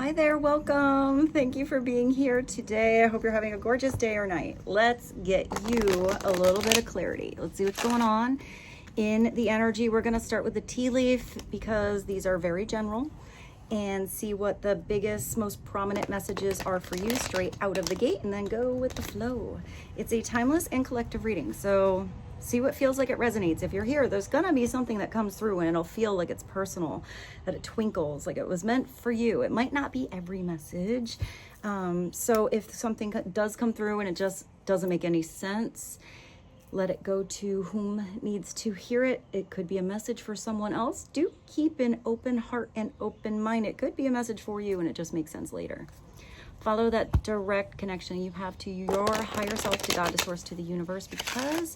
Hi there, welcome. Thank you for being here today. I hope you're having a gorgeous day or night. Let's get you a little bit of clarity. Let's see what's going on in the energy. We're going to start with the tea leaf because these are very general, and see what the biggest, most prominent messages are for you straight out of the gate, and then go with the flow. It's a timeless and collective reading, so see what feels like it resonates. If you're here, there's gonna be something that comes through and it'll feel like it's personal, that it twinkles, like it was meant for you. It might not be every message. So if something does come through and it just doesn't make any sense, let it go to whom needs to hear it. It could be a message for someone else. Do keep an open heart and open mind. It could be a message for you and it just makes sense later. Follow that direct connection you have to your higher self, to God, to source, to the universe, because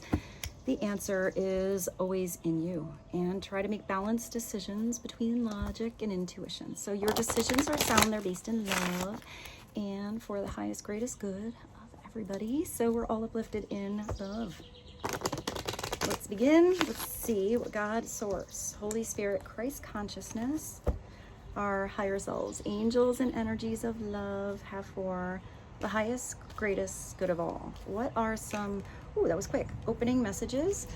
the answer is always in you. And try to make balanced decisions between logic and intuition. So your decisions are sound, they're based in love and for the highest, greatest good of everybody. So we're all uplifted in love. Let's begin. Let's see what God, Source, Holy Spirit, Christ consciousness, our higher selves, angels and energies of love have for the highest, greatest good of all. What are some, ooh, that was quick, opening messages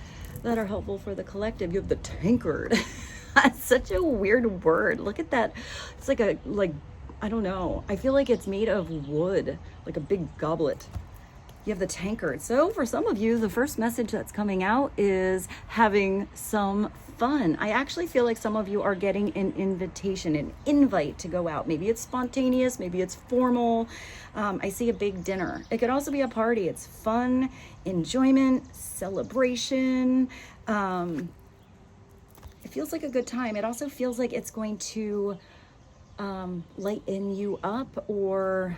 that are helpful for the collective? You have the tankard. That's such a weird word. Look at that. It's like I don't know. I feel like it's made of wood, like a big goblet. You have the tankard. So for some of you, the first message that's coming out is having some fun. I actually feel like some of you are getting an invitation, an invite to go out. Maybe it's spontaneous, maybe it's formal. I see a big dinner. It could also be a party. It's fun, enjoyment, celebration. It feels like a good time. It also feels like it's going to lighten you up, or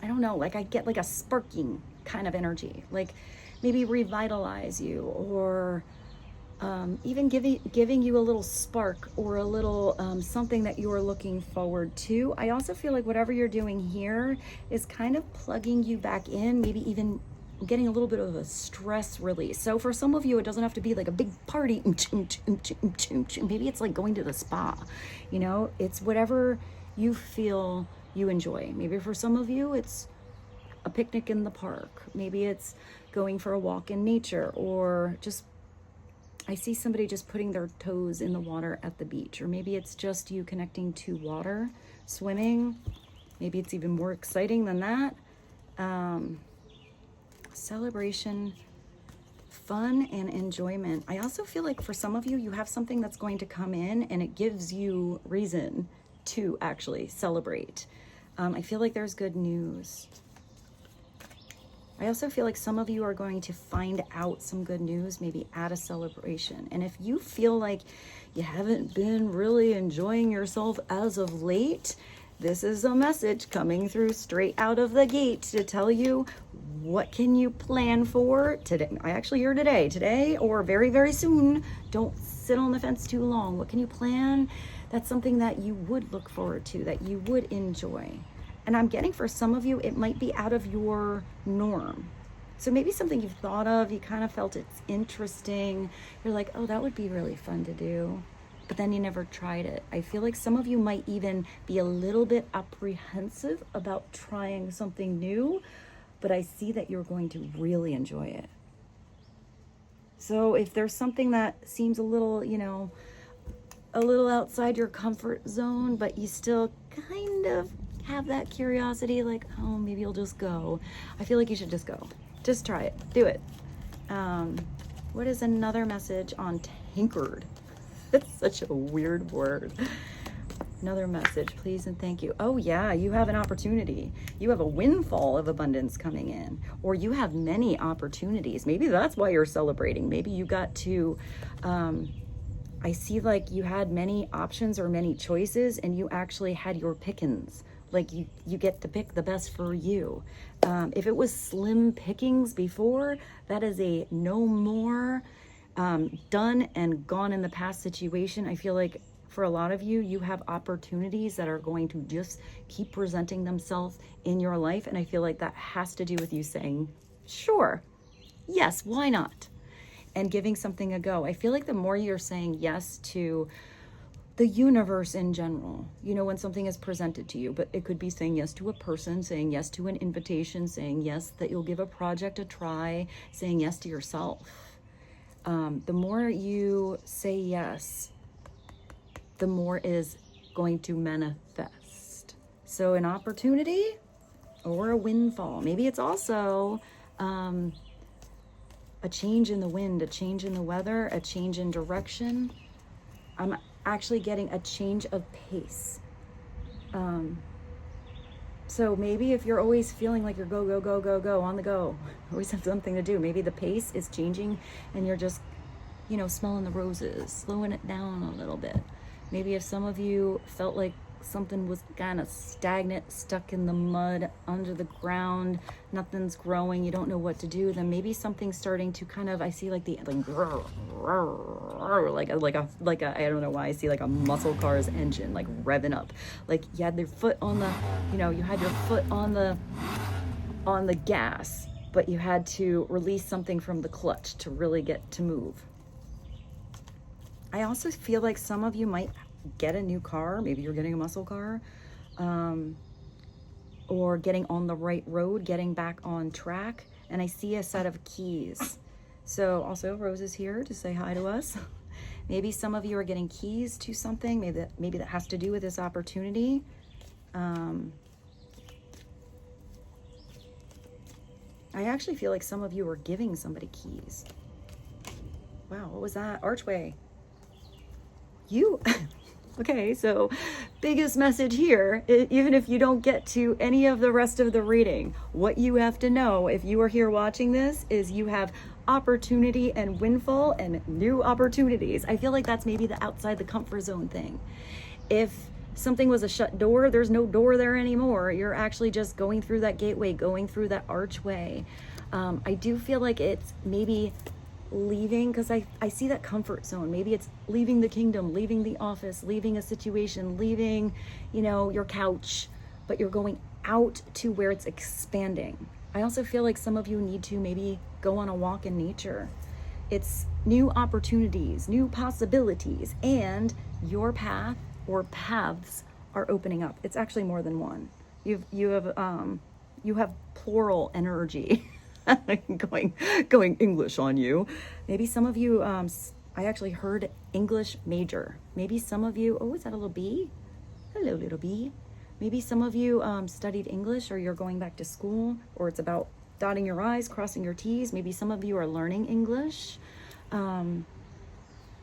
I don't know, like I get like a sparking kind of energy, like maybe revitalize you, or even giving you a little spark or a little something that you're looking forward to. I also feel like whatever you're doing here is kind of plugging you back in, maybe even getting a little bit of a stress release. So for some of you, it doesn't have to be like a big party. Maybe it's like going to the spa, you know, it's whatever you feel you enjoy. Maybe for some of you, it's a picnic in the park. Maybe it's going for a walk in nature, or just, I see somebody just putting their toes in the water at the beach, or maybe it's just you connecting to water, swimming. Maybe it's even more exciting than that. Celebration, fun, and enjoyment. I also feel like for some of you, you have something that's going to come in and it gives you reason to actually celebrate. I feel like there's good news. I also feel like some of you are going to find out some good news, maybe at a celebration. And if you feel like you haven't been really enjoying yourself as of late, this is a message coming through straight out of the gate to tell you what can you plan for today. I actually hear today or very, very soon. Don't sit on the fence too long. What can you plan? That's something that you would look forward to, that you would enjoy. And I'm getting for some of you, it might be out of your norm. So maybe something you've thought of, you kind of felt it's interesting. You're like, oh, that would be really fun to do. But then you never tried it. I feel like some of you might even be a little bit apprehensive about trying something new, but I see that you're going to really enjoy it. So if there's something that seems a little, you know, a little outside your comfort zone, but you still kind of have that curiosity, like, oh, maybe you'll just go. I feel like you should just go. Just try it. Do it. What is another message on tankard? That's such a weird word. Another message, please and thank you. Oh yeah, you have an opportunity. You have a windfall of abundance coming in, or you have many opportunities. Maybe that's why you're celebrating. Maybe you got to, I see like you had many options or many choices, and you actually had your pickings. Like you get to pick the best for you. If it was slim pickings before, that is a no more, done and gone in the past situation. I feel like for a lot of you, you have opportunities that are going to just keep presenting themselves in your life. And I feel like that has to do with you saying, sure, yes, why not? And giving something a go. I feel like the more you're saying yes to the universe in general, you know, when something is presented to you. But it could be saying yes to a person, saying yes to an invitation, saying yes that you'll give a project a try, saying yes to yourself. The more you say yes, the more is going to manifest. So an opportunity or a windfall. Maybe it's also a change in the wind, a change in the weather, a change in direction. I'm actually getting a change of pace. So maybe if you're always feeling like you're go, go, go, go, go, on the go, always have something to do. Maybe the pace is changing and you're just, you know, smelling the roses, slowing it down a little bit. Maybe if some of you felt like something was kind of stagnant, stuck in the mud, under the ground, nothing's growing, you don't know what to do, then maybe something's starting to kind of, I see like the, like a I don't know why I see like a muscle car's engine, like revving up. Like you had your foot on the, you know, you had your foot on the gas, but you had to release something from the clutch to really get to move. I also feel like some of you might get a new car. Maybe you're getting a muscle car, or getting on the right road, getting back on track. And I see a set of keys. So also Rose is here to say hi to us. Maybe some of you are getting keys to something. Maybe that has to do with this opportunity. I actually feel like some of you are giving somebody keys. Wow, what was that? Archway. Okay, so biggest message here, even if you don't get to any of the rest of the reading, what you have to know if you are here watching this is you have opportunity and windfall and new opportunities. I feel like that's maybe the outside the comfort zone thing. If something was a shut door, there's no door there anymore. You're actually just going through that gateway, going through that archway. I do feel like it's maybe leaving, because I see that comfort zone. Maybe it's leaving the kingdom, leaving the office, leaving a situation, leaving, you know, your couch, but you're going out to where it's expanding. I also feel like some of you need to maybe go on a walk in nature. It's new opportunities, new possibilities, and your path or paths are opening up. It's actually more than one. You have plural energy. going English on you. Maybe some of you, I actually heard English major. Maybe some of you, oh, is that a little bee? Hello, little bee. Maybe some of you studied English, or you're going back to school, or it's about dotting your I's, crossing your T's. Maybe some of you are learning English.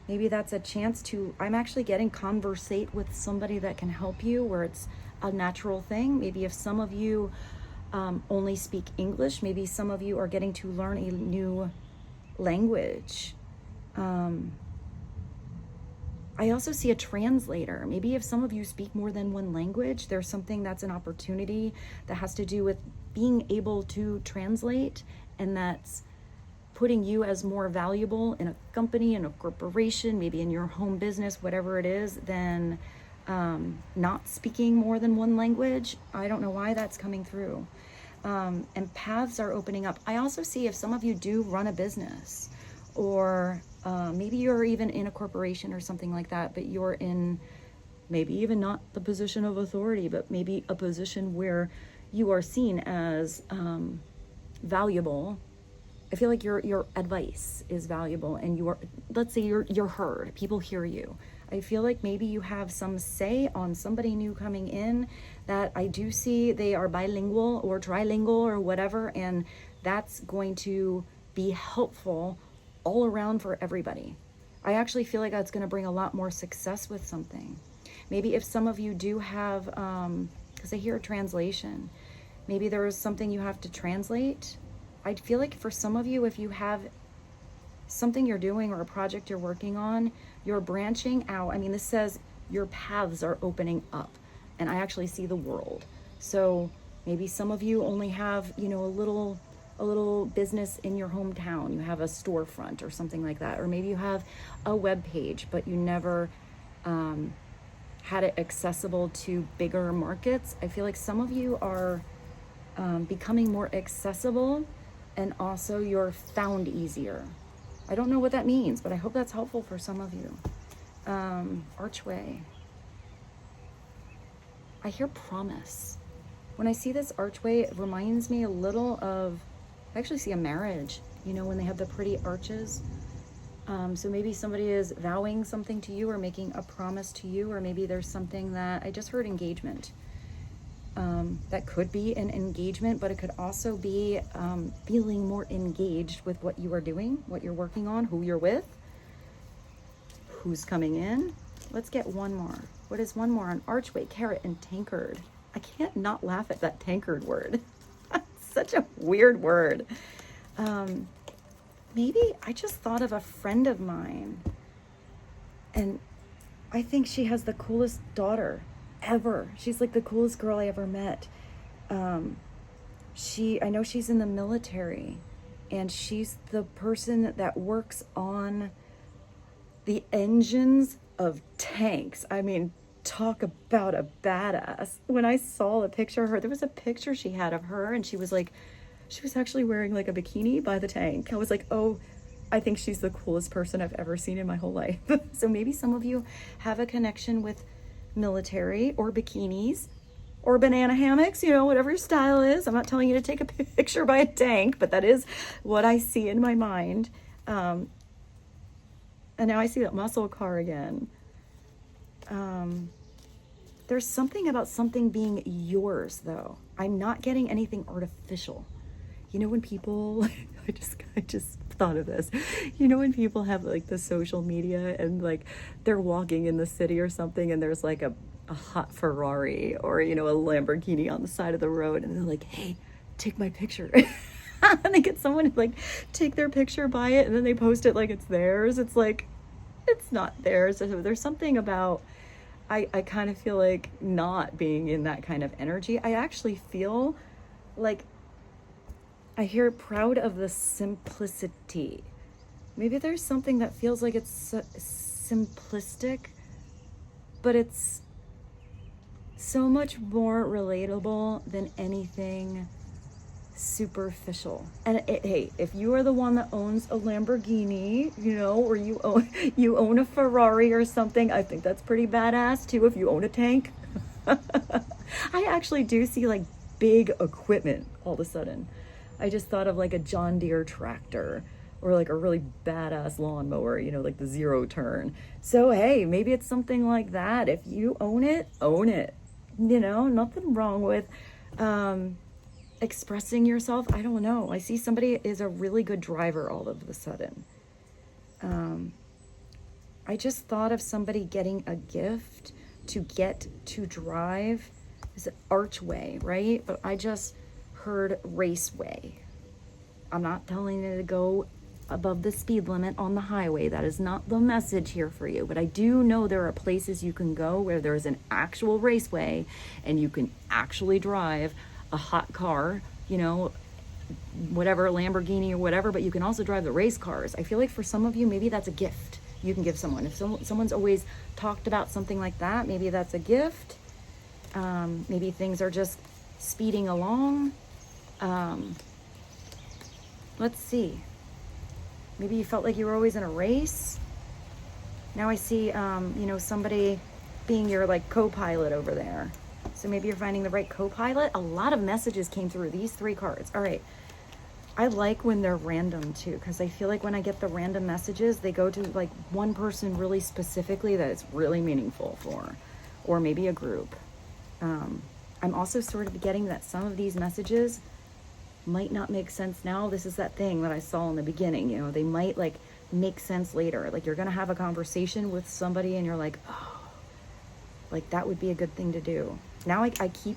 Maybe that's a chance to, I'm actually getting conversate with somebody that can help you, where it's a natural thing. Maybe if some of you only speak English, maybe some of you are getting to learn a new language. I also see a translator. Maybe if some of you speak more than one language, there's something that's an opportunity that has to do with being able to translate, and that's putting you as more valuable in a company, in a corporation, maybe in your home business, whatever it is, than not speaking more than one language. I don't know why that's coming through. And paths are opening up. I also see if some of you do run a business, or maybe you're even in a corporation or something like that, but you're in maybe even not the position of authority, but maybe a position where you are seen as valuable. I feel like your advice is valuable, and let's say you're heard. People hear you. I feel like maybe you have some say on somebody new coming in, that I do see they are bilingual or trilingual or whatever, and that's going to be helpful all around for everybody. I actually feel like that's going to bring a lot more success with something. Maybe if some of you do have, because I hear a translation, maybe there is something you have to translate. I feel like for some of you, if you have something you're doing or a project you're working on, you're branching out. I mean, this says your paths are opening up, and I actually see the world. So maybe some of you only have, you know, a little business in your hometown. You have a storefront or something like that, or maybe you have a web page, but you never had it accessible to bigger markets. I feel like some of you are becoming more accessible, and also you're found easier. I don't know what that means, but I hope that's helpful for some of you. Archway. I hear promise. When I see this archway, it reminds me a little of, I actually see a marriage, you know, when they have the pretty arches. So maybe somebody is vowing something to you or making a promise to you, or maybe there's something that, I just heard engagement. That could be an engagement, but it could also be feeling more engaged with what you are doing, what you're working on, who you're with, who's coming in. Let's get one more. What is one more on archway, carrot, and tankard? I can't not laugh at that tankard word. Such a weird word. Maybe I just thought of a friend of mine, and I think she has the coolest daughter ever. She's like the coolest girl I ever met. I know she's in the military, and she's the person that works on the engines of tanks. I mean, talk about a badass. When I saw a picture of her, there was a picture she had of her, and she was actually wearing like a bikini by the tank. I was like, oh, I think she's the coolest person I've ever seen in my whole life. So maybe some of you have a connection with military or bikinis or banana hammocks, you know, whatever your style is. I'm not telling you to take a picture by a tank, but that is what I see in my mind. And now I see that muscle car again. There's something about something being yours, though. I'm not getting anything artificial. You know, when people, I just thought of this. You know, when people have like the social media and like they're walking in the city or something, and there's like a hot Ferrari or, you know, a Lamborghini on the side of the road, and they're like, hey, take my picture. And they get someone to like take their picture by it, and then they post it like it's theirs. It's like, it's not theirs. So there's something about, I kind of feel like not being in that kind of energy. I actually feel like I hear proud of the simplicity. Maybe there's something that feels like it's simplistic, but it's so much more relatable than anything superficial. And hey, if you are the one that owns a Lamborghini, you know, or you own a Ferrari or something, I think that's pretty badass too. If you own a tank, I actually do see like big equipment all of a sudden. I just thought of like a John Deere tractor or like a really badass lawnmower, you know, like the zero turn. So hey, maybe it's something like that. If you own it, own it. You know, nothing wrong with expressing yourself. I don't know. I see somebody is a really good driver all of a sudden. I just thought of somebody getting a gift to get to drive. Is it archway, right? But I just heard raceway. I'm not telling you to go above the speed limit on the highway. That is not the message here for you. But I do know there are places you can go where there's an actual raceway and you can actually drive a hot car, you know, whatever, Lamborghini or whatever, but you can also drive the race cars. I feel like for some of you, maybe that's a gift you can give someone. If someone's always talked about something like that, maybe that's a gift. Maybe things are just speeding along. Let's see. Maybe you felt like you were always in a race. Now I see, you know, somebody being your like co-pilot over there. So maybe you're finding the right co-pilot. A lot of messages came through these three cards. All right. I like when they're random too, because I feel like when I get the random messages, they go to like one person really specifically that it's really meaningful for, or maybe a group. I'm also sort of getting that some of these messages might not make sense now. This is that thing that I saw in the beginning, you know, they might like make sense later. Like you're going to have a conversation with somebody and you're like, oh, like that would be a good thing to do. Now I keep,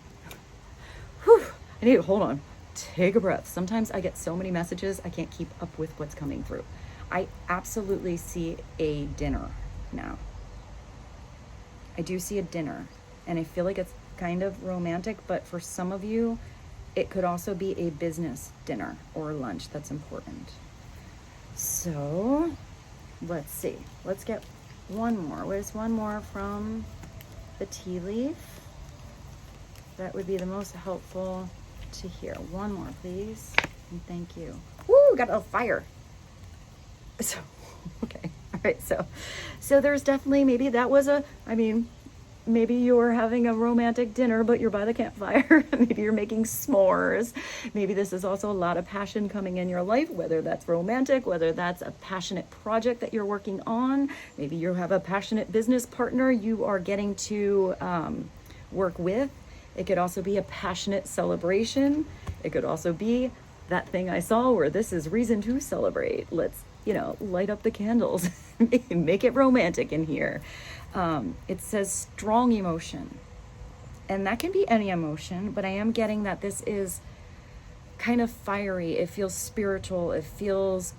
whew, I need to hold on, take a breath. Sometimes I get so many messages, I can't keep up with what's coming through. I absolutely see a dinner now. I do see a dinner, and I feel like it's kind of romantic, but for some of you, it could also be a business dinner or lunch that's important. So let's see. Let's get one more. What is one more from the tea leaf? That would be the most helpful to hear. One more, please. And thank you. Woo, got a fire. So, okay. Right, so there's definitely, maybe that was maybe you're having a romantic dinner, but you're by the campfire. Maybe you're making s'mores. Maybe this is also a lot of passion coming in your life, whether that's romantic, whether that's a passionate project that you're working on. Maybe you have a passionate business partner you are getting to work with. It could also be a passionate celebration. It could also be that thing I saw where this is reason to celebrate. Let's, light up the candles, make it romantic in here. It says strong emotion, and that can be any emotion, but I am getting that this is kind of fiery. It feels spiritual. It feels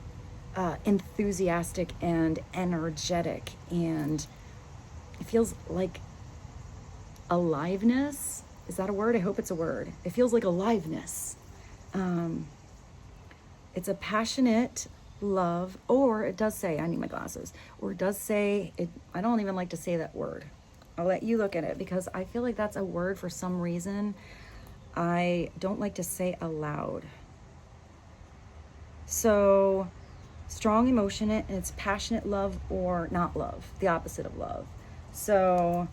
enthusiastic and energetic, and it feels like aliveness. Is that a word? I hope it's a word. It feels like aliveness. It's a passionate love, or it does say, I need my glasses, or it does say, I don't even like to say that word. I'll let you look at it, because I feel like that's a word for some reason I don't like to say aloud. So strong emotion, and it's passionate love or not love, the opposite of love. So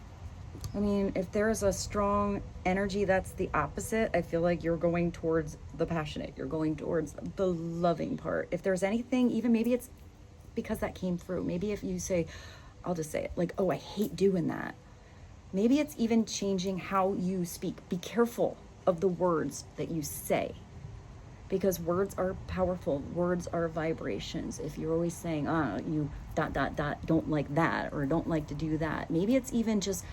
if there is a strong energy that's the opposite, I feel like you're going towards the passionate, you're going towards the loving part. If there's anything, even maybe it's because that came through. Maybe if you say, I'll just say it, like, oh, I hate doing that. Maybe it's even changing how you speak. Be careful of the words that you say, because words are powerful. Words are vibrations. If you're always saying, you ... don't like that, or don't like to do that. Maybe it's even just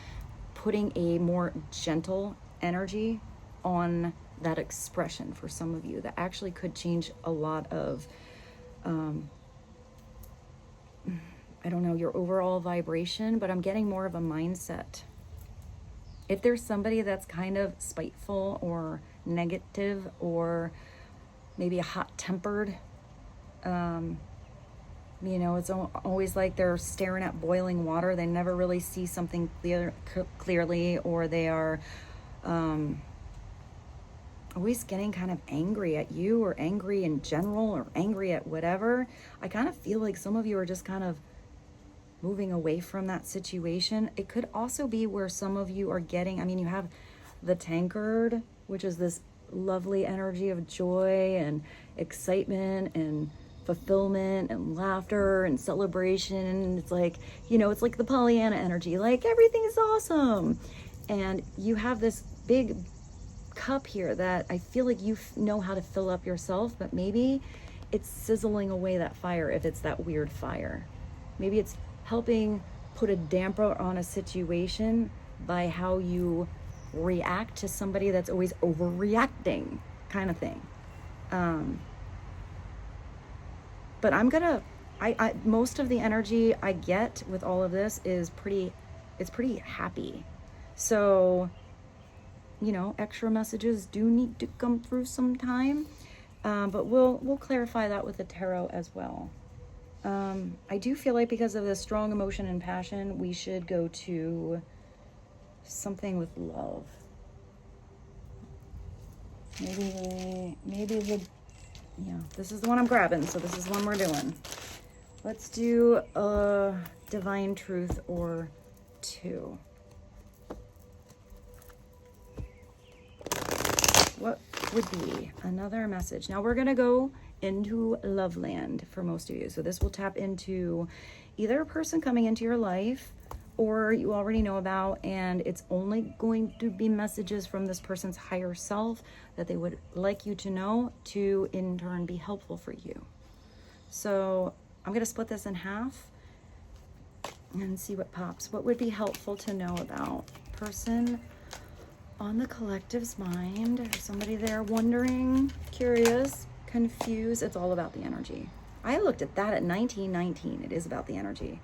putting a more gentle energy on that expression for some of you that actually could change a lot of, your overall vibration, but I'm getting more of a mindset. If there's somebody that's kind of spiteful or negative, or maybe a hot-tempered, it's always like they're staring at boiling water. They never really see something clearly, or they are always getting kind of angry at you, or angry in general, or angry at whatever. I kind of feel like some of you are just kind of moving away from that situation. It could also be where some of you are getting, you have the tankard, which is this lovely energy of joy and excitement and fulfillment and laughter and celebration. It's like, it's like the Pollyanna energy, like everything is awesome. And you have this big cup here that I feel like you know how to fill up yourself, but maybe it's sizzling away that fire. If it's that weird fire, maybe it's helping put a damper on a situation by how you react to somebody that's always overreacting, kind of thing. But I most of the energy I get with all of this is pretty happy. So, extra messages do need to come through sometime. But we'll clarify that with the tarot as well. I do feel like because of the strong emotion and passion, we should go to something with love. This is the one I'm grabbing, so this is the one we're doing. Let's do a divine truth or two. What would be another message? Now we're going to go into love land for most of you. So this will tap into either a person coming into your life, or you already know about, and it's only going to be messages from this person's higher self that they would like you to know to in turn be helpful for you. So I'm going to split this in half and see what pops. What would be helpful to know about person on the collective's mind? Or somebody there wondering, curious, confused. It's all about the energy. I looked at that at 1919. It is about the energy.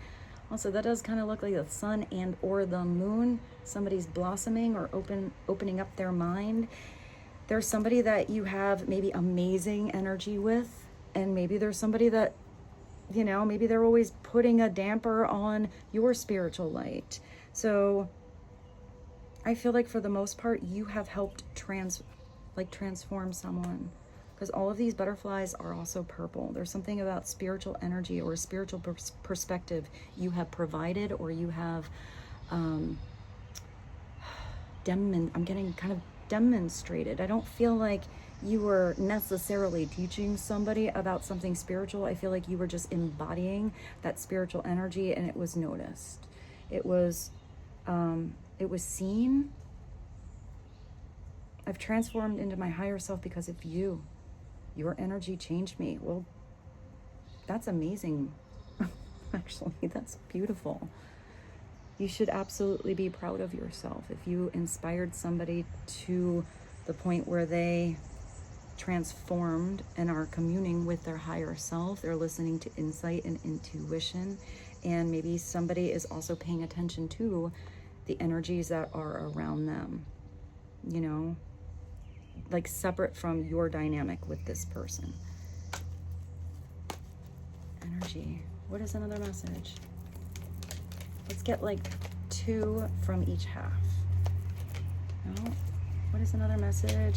Also, that does kind of look like the sun and or the moon. Somebody's blossoming or opening up their mind. There's somebody that you have maybe amazing energy with, and maybe there's somebody that, maybe they're always putting a damper on your spiritual light. So I feel like for the most part, you have helped transform someone. because all of these butterflies are also purple. There's something about spiritual energy or spiritual perspective you have provided, or you have I'm getting kind of demonstrated. I don't feel like you were necessarily teaching somebody about something spiritual. I feel like you were just embodying that spiritual energy, and it was noticed. It was seen. I've transformed into my higher self because of you. Your energy changed me. Well, that's amazing. Actually, that's beautiful. You should absolutely be proud of yourself if you inspired somebody to the point where they transformed and are communing with their higher self. They're listening to insight and intuition, and maybe somebody is also paying attention to the energies that are around them, you know, like separate from your dynamic with this person. Energy. What is another message? Let's get like 2 from each half. No? What is another message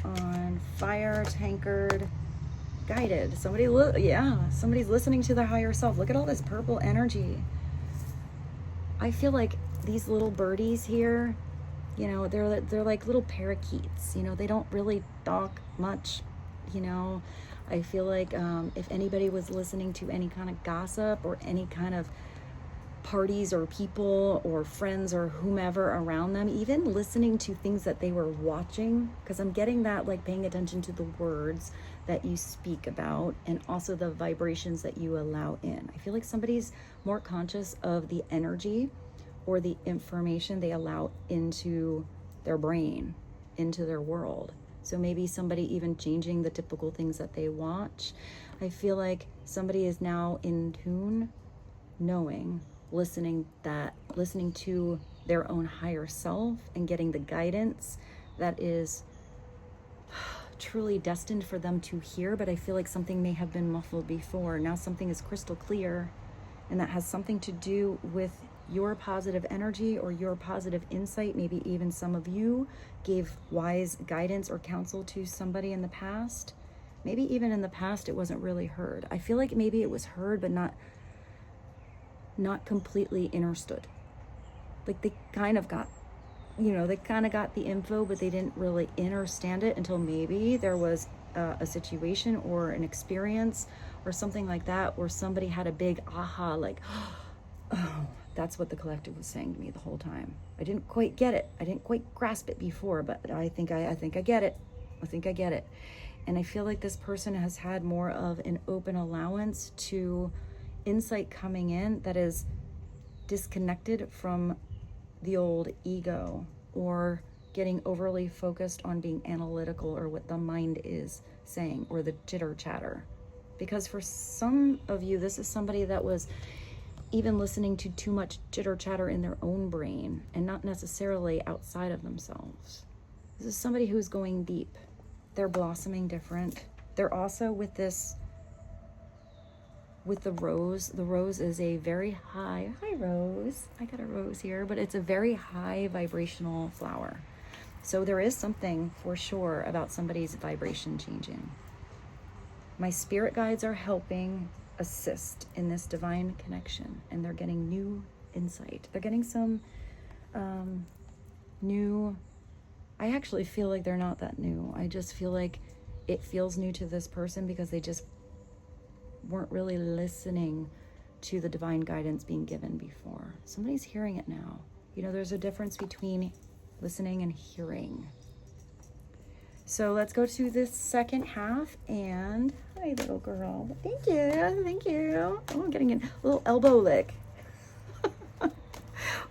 on fire, tankard, guided? Somebody's listening to their higher self. Look at all this purple energy. I feel like these little birdies here, you know, they're like little parakeets. You know, they don't really talk much. You know, I feel like if anybody was listening to any kind of gossip or any kind of parties or people or friends or whomever around them, even listening to things that they were watching, because I'm getting that, like paying attention to the words that you speak about and also the vibrations that you allow in. I feel like somebody's more conscious of the energy or the information they allow into their brain, into their world. So maybe somebody even changing the typical things that they watch. I feel like somebody is now in tune, knowing, listening to their own higher self and getting the guidance that is truly destined for them to hear. But I feel like something may have been muffled before. Now something is crystal clear, and that has something to do with your positive energy or your positive insight. Maybe even some of you gave wise guidance or counsel to somebody in the past. Maybe even in the past it wasn't really heard. I feel like maybe it was heard but not completely understood. Like they kind of got, they kind of got the info, but they didn't really understand it until maybe there was a situation or an experience or something like that, where somebody had a big aha, like, oh, that's what the collective was saying to me the whole time. I didn't quite get it. I didn't quite grasp it before, but I think I get it. I think I get it. And I feel like this person has had more of an open allowance to insight coming in that is disconnected from the old ego or getting overly focused on being analytical or what the mind is saying or the chitter chatter. Because for some of you, this is somebody that was even listening to too much chitter chatter in their own brain and not necessarily outside of themselves. This is somebody who's going deep. They're blossoming different. They're also with the rose. The rose is a very hi rose. I got a rose here, but it's a very high vibrational flower. So there is something for sure about somebody's vibration changing. My spirit guides are helping assist in this divine connection, and they're getting new insight. They're getting some new, I actually feel like they're not that new. I just feel like it feels new to this person because they just weren't really listening to the divine guidance being given before. Somebody's hearing it now. There's a difference between listening and hearing. So let's go to this second half, and hi little girl. Thank you. Oh, I'm getting a little elbow lick.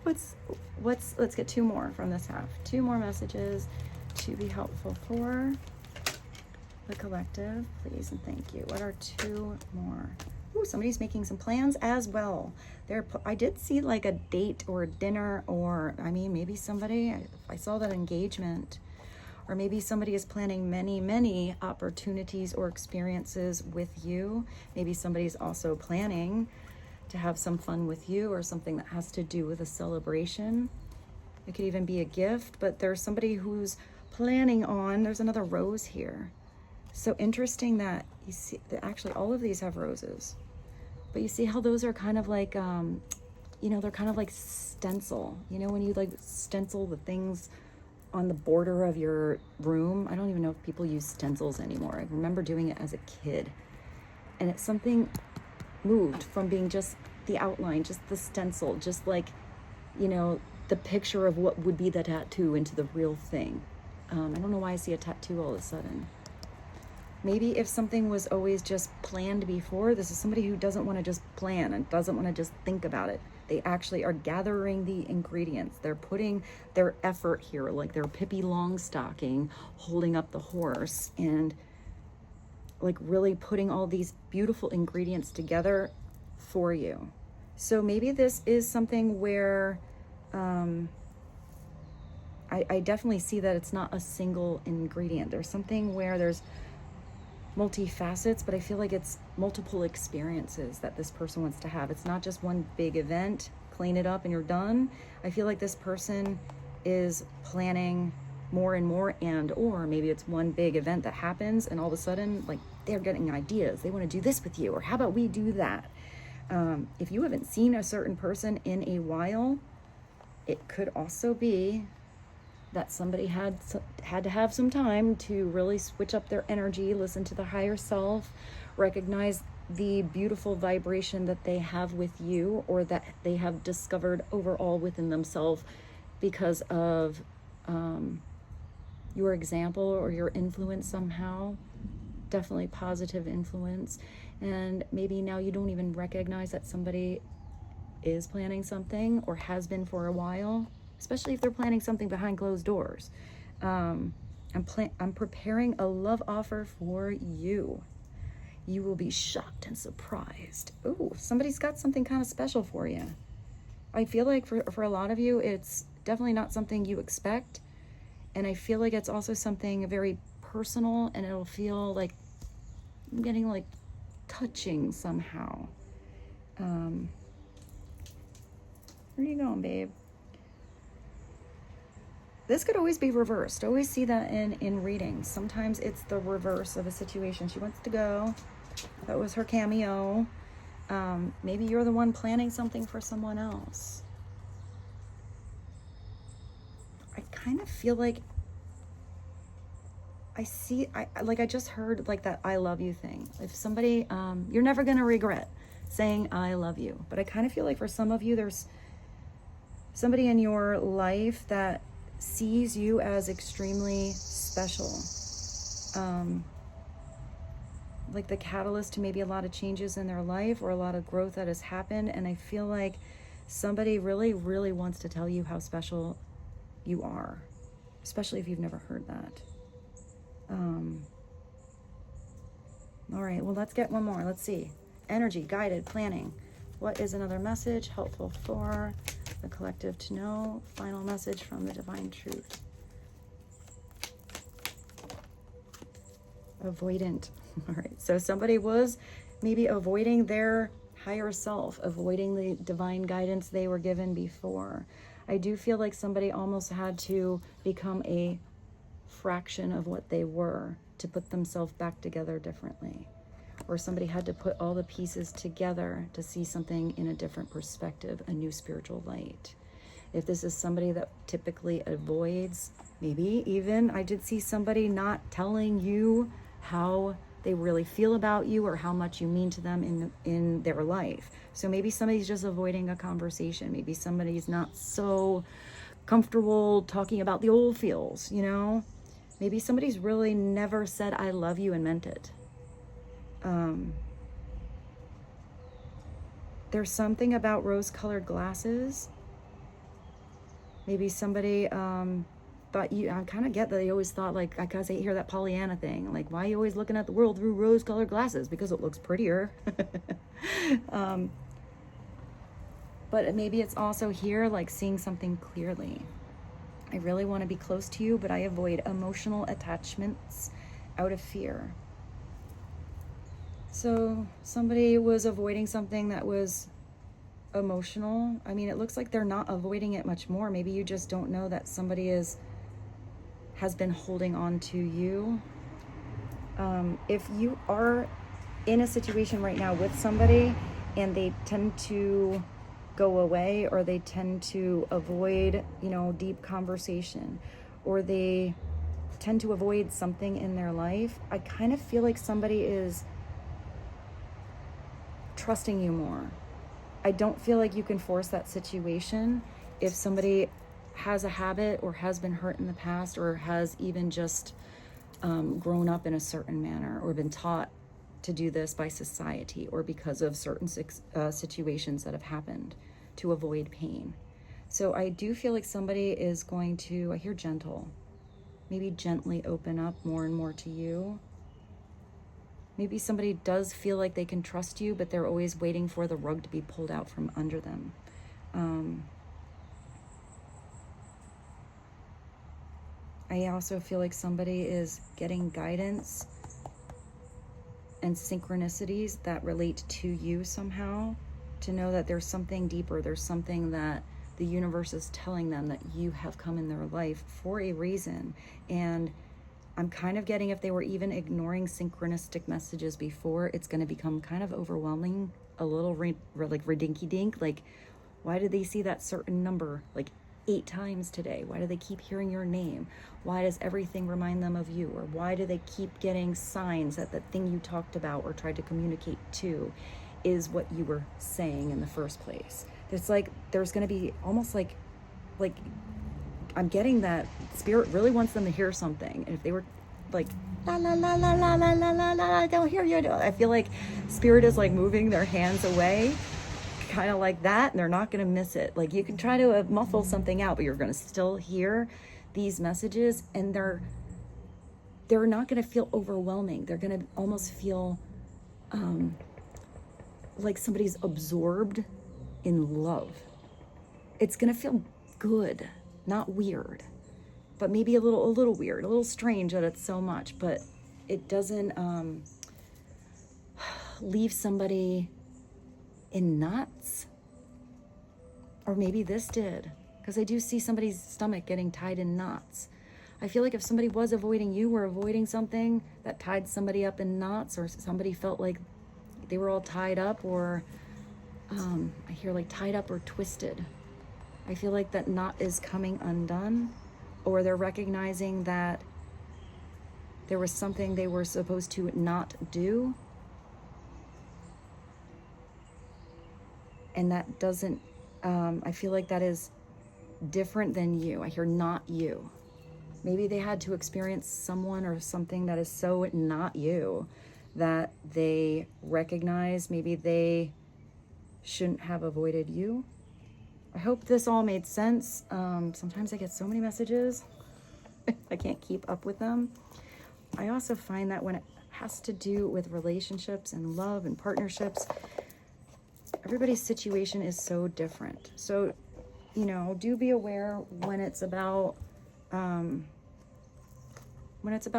Let's get 2 more from this half. 2 more messages to be helpful for the collective, please and thank you. What are 2 more? Ooh, somebody's making some plans as well. I did see like a date or a dinner, or maybe somebody, I saw that engagement, or maybe somebody is planning many opportunities or experiences with you. Maybe somebody's also planning to have some fun with you, or something that has to do with a celebration. It could even be a gift, but there's somebody who's planning on, there's another rose here. So interesting that you see that actually all of these have roses, but you see how those are kind of like, you know, they're kind of like stencil, you know, when you like stencil the things on the border of your room. I don't even know if people use stencils anymore. I remember doing it as a kid, and it's something moved from being just the outline, just the stencil, just like, you know, the picture of what would be the tattoo into the real thing. I don't know why I see a tattoo all of a sudden. Maybe if something was always just planned before, this is somebody who doesn't want to just plan and doesn't want to just think about it. They actually are gathering the ingredients. They're putting their effort here, like they're Pippi Longstocking holding up the horse and like really putting all these beautiful ingredients together for you. So maybe this is something where I definitely see that it's not a single ingredient. There's something where there's multifacets, but I feel like it's multiple experiences that this person wants to have. It's not just one big event, clean it up and you're done. I feel like this person is planning more and more, and or maybe it's one big event that happens and all of a sudden like they're getting ideas. They want to do this with you, or how about we do that? If you haven't seen a certain person in a while, it could also be that somebody had to have some time to really switch up their energy, listen to the higher self, recognize the beautiful vibration that they have with you, or that they have discovered overall within themselves because of your example or your influence somehow. Definitely positive influence. And maybe now you don't even recognize that somebody is planning something or has been for a while, especially if they're planning something behind closed doors. I'm preparing a love offer for you. You will be shocked and surprised. Ooh, somebody's got something kind of special for you. I feel like for a lot of you, it's definitely not something you expect. And I feel like it's also something very personal, and it'll feel like I'm getting like touching somehow. Where are you going, babe? This could always be reversed. Always see that in readings. Sometimes it's the reverse of a situation. She wants to go. That was her cameo. Maybe you're the one planning something for someone else. I kind of feel like I just heard like that I love you thing. If somebody, you're never going to regret saying I love you. But I kind of feel like for some of you, there's somebody in your life that sees you as extremely special. Like the catalyst to maybe a lot of changes in their life or a lot of growth that has happened. And I feel like somebody really, really wants to tell you how special you are, especially if you've never heard that. All right, well, let's get one more. Let's see. Energy, guided, planning. What is another message helpful for the collective to know? Final message from the divine truth. Avoidant. All right, so somebody was maybe avoiding their higher self, avoiding the divine guidance they were given before. I do feel like somebody almost had to become a fraction of what they were to put themselves back together differently. Or somebody had to put all the pieces together to see something in a different perspective, a new spiritual light. If this is somebody that typically avoids, maybe even I did see somebody not telling you how they really feel about you or how much you mean to them in their life. So maybe somebody's just avoiding a conversation. Maybe somebody's not so comfortable talking about the old feels, you know? Maybe somebody's really never said I love you and meant it. There's something about rose-colored glasses. Maybe somebody thought you, I kind of get that they always thought, like, because I hear that Pollyanna thing, like, why are you always looking at the world through rose-colored glasses? Because it looks prettier. But maybe it's also here, like, seeing something clearly. I really want to be close to you, but I avoid emotional attachments out of fear. So somebody was avoiding something that was emotional. I mean, it looks like they're not avoiding it much more. Maybe you just don't know that somebody has been holding on to you. If you are in a situation right now with somebody and they tend to go away, or they tend to avoid, deep conversation, or they tend to avoid something in their life, I kind of feel like somebody is trusting you more. I don't feel like you can force that situation. If somebody has a habit or has been hurt in the past, or has even just grown up in a certain manner, or been taught to do this by society, or because of certain situations that have happened to avoid pain. So I do feel like somebody is going to, I hear gentle, maybe gently open up more and more to you. Maybe somebody does feel like they can trust you, but they're always waiting for the rug to be pulled out from under them. I also feel like somebody is getting guidance and synchronicities that relate to you somehow, to know that there's something deeper, there's something that the universe is telling them, that you have come in their life for a reason. And I'm kind of getting, if they were even ignoring synchronistic messages before, it's going to become kind of overwhelming, a little like ridinky-dink. Like, why did they see that certain number like 8 times today? Why do they keep hearing your name? Why does everything remind them of you? Or why do they keep getting signs that the thing you talked about or tried to communicate to is what you were saying in the first place? It's like there's going to be almost like I'm getting that spirit really wants them to hear something. And if they were like, la, la, la, la, la, la, la, la, la, I don't hear you. I feel like spirit is like moving their hands away, kind of like that, and they're not going to miss it. Like, you can try to muffle something out, but you're going to still hear these messages, and they're not going to feel overwhelming. They're going to almost feel like somebody's absorbed in love. It's going to feel good, not weird, but maybe a little weird, a little strange that it's so much, but it doesn't leave somebody in knots. Or maybe this did, because I do see somebody's stomach getting tied in knots. I feel like if somebody was avoiding you or avoiding something that tied somebody up in knots, or somebody felt like they were all tied up, or I hear like tied up or twisted. I feel like that knot is coming undone, or they're recognizing that there was something they were supposed to not do. And that doesn't, I feel like that is different than you. I hear not you. Maybe they had to experience someone or something that is so not you that they recognize maybe they shouldn't have avoided you. I hope this all made sense. Sometimes I get so many messages, I can't keep up with them. I also find that when it has to do with relationships and love and partnerships, everybody's situation is so different. So, do be aware when it's about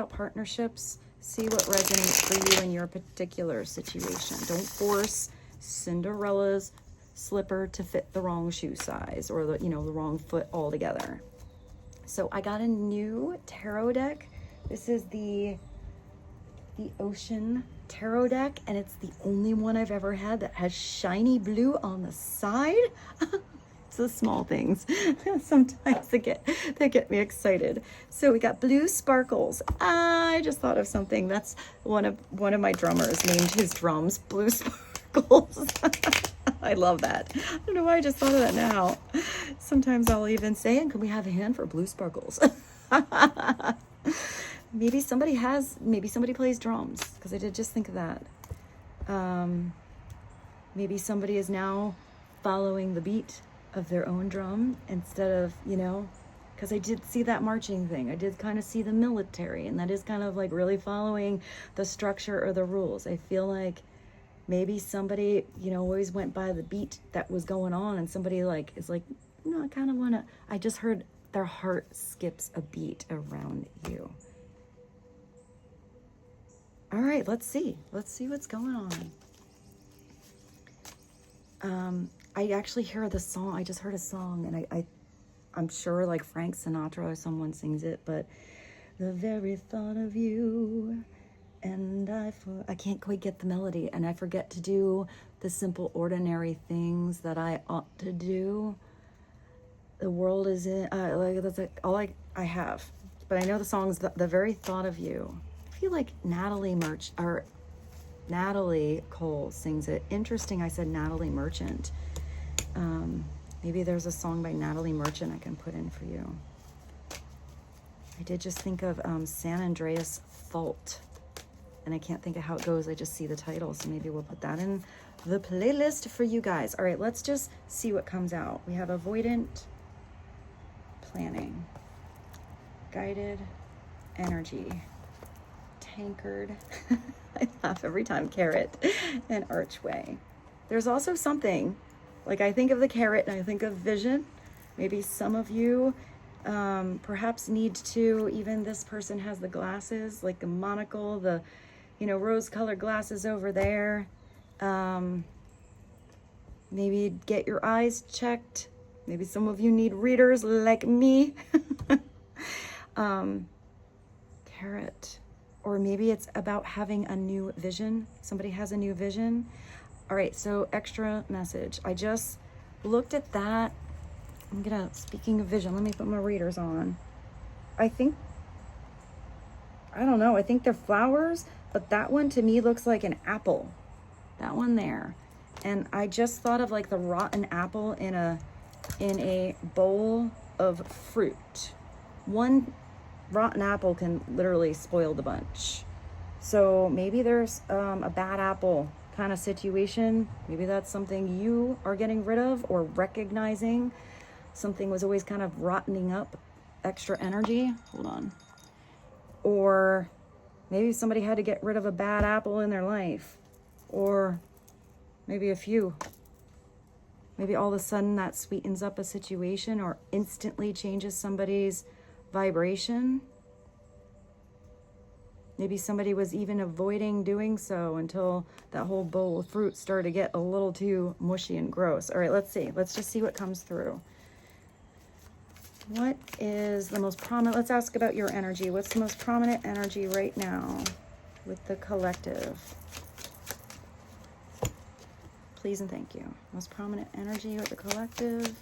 partnerships. See what resonates for you in your particular situation. Don't force Cinderella's slipper to fit the wrong shoe size, or the wrong foot altogether. So I got a new tarot deck. This is the Ocean Tarot deck, and it's the only one I've ever had that has shiny blue on the side. It's the small things sometimes that get me excited. So we got blue sparkles. I just thought of something. That's one of my drummers named his drums Blue Sparkles. I love that. I don't know why I just thought of that now. Sometimes I'll even say, and can we have a hand for blue sparkles? Maybe somebody plays drums, because I did just think of that. Maybe somebody is now following the beat of their own drum instead of, because I did see that marching thing. I did kind of see the military, and that is kind of like really following the structure or the rules. I feel like maybe somebody, always went by the beat that was going on, and somebody is like, no, I kind of want to, I just heard their heart skips a beat around you. All right, let's see what's going on. I actually hear the song. I just heard a song, and I'm sure like Frank Sinatra or someone sings it, but the very thought of you And I can't quite get the melody, and I forget to do the simple, ordinary things that I ought to do. The world is in, like, that's like all I have. But I know the songs, the very thought of you. I feel like Natalie Cole sings it. Interesting, I said Natalie Merchant. Maybe there's a song by Natalie Merchant I can put in for you. I did just think of San Andreas Fault, and I can't think of how it goes. I just see the title, so maybe we'll put that in the playlist for you guys. All right, let's just see what comes out. We have avoidant, planning, guided energy, tankard. I laugh every time, carrot, and archway. There's also something, like I think of the carrot and I think of vision. Maybe some of you perhaps need to, even this person has the glasses, like the monocle, the, rose-colored glasses over there. Maybe get your eyes checked. Maybe some of you need readers like me. Carrot. Or maybe it's about having a new vision. Somebody has a new vision. All right, so extra message. I just looked at that. Speaking of vision, let me put my readers on. I think they're flowers, but that one to me looks like an apple. That one there. And I just thought of like the rotten apple in a bowl of fruit. One rotten apple can literally spoil the bunch. So maybe there's a bad apple kind of situation. Maybe that's something you are getting rid of or recognizing. Something was always kind of rottening up, extra energy. Hold on. Or maybe somebody had to get rid of a bad apple in their life. Or maybe a few. Maybe all of a sudden that sweetens up a situation or instantly changes somebody's vibration. Maybe somebody was even avoiding doing so until that whole bowl of fruit started to get a little too mushy and gross. All right, let's see. Let's just see what comes through. What is the most prominent? Let's ask about your energy. What's the most prominent energy right now with the collective? Please and thank you. Most prominent energy with the collective.